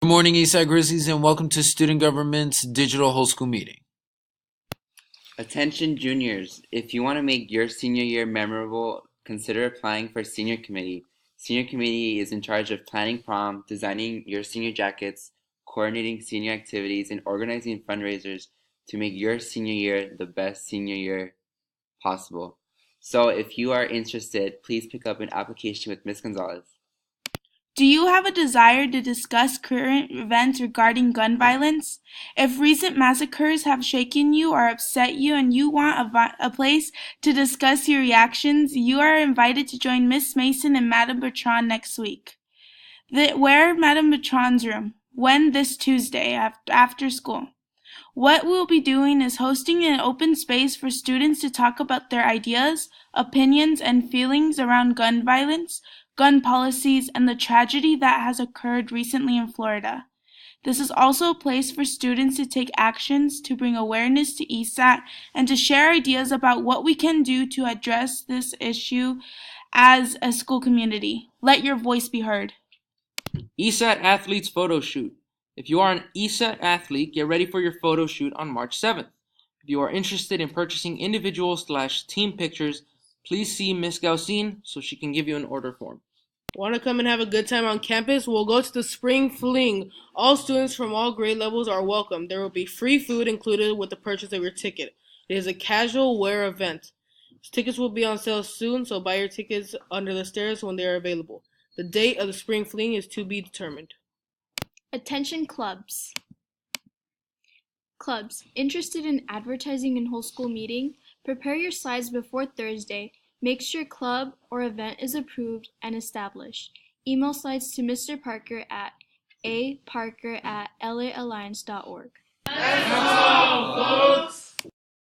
morning, Eastside Grizzlies, and welcome to Student Government's Digital Whole School Meeting. Attention juniors, if you want to make your senior year memorable, consider applying for Senior Committee. Senior Committee is in charge of planning prom, designing your senior jackets, coordinating senior activities, and organizing fundraisers to make your senior year the best senior year possible. So if you are interested, please pick up an application with Ms. Gonzalez. Do you have a desire to discuss current events regarding gun violence? If recent massacres have shaken you or upset you and you want a place to discuss your reactions, you are invited to join Miss Mason and Madame Bertrand next week. Where Madame Bertrand's room? When? This Tuesday after school. What we'll be doing is hosting an open space for students to talk about their ideas, opinions, and feelings around gun violence, gun policies, and the tragedy that has occurred recently in Florida. This is also a place for students to take actions to bring awareness to ESAT and to share ideas about what we can do to address this issue as a school community. Let your voice be heard. ESAT Athletes Photo Shoot. If you are an ESAT athlete, get ready for your photo shoot on March 7th. If you are interested in purchasing individual/team pictures, please see Ms. Gaucin so she can give you an order form. Want to come and have a good time on campus? We'll go to the Spring Fling. All students from all grade levels are welcome. There will be free food included with the purchase of your ticket. It is a casual wear event. Tickets will be on sale soon, so buy your tickets under the stairs when they are available. The date of the Spring Fling is to be determined. Attention clubs. Clubs, interested in advertising in whole school meeting? Prepare your slides before Thursday. Make sure club or event is approved and established. Email slides to Mr. Parker at aparker@laalliance.org.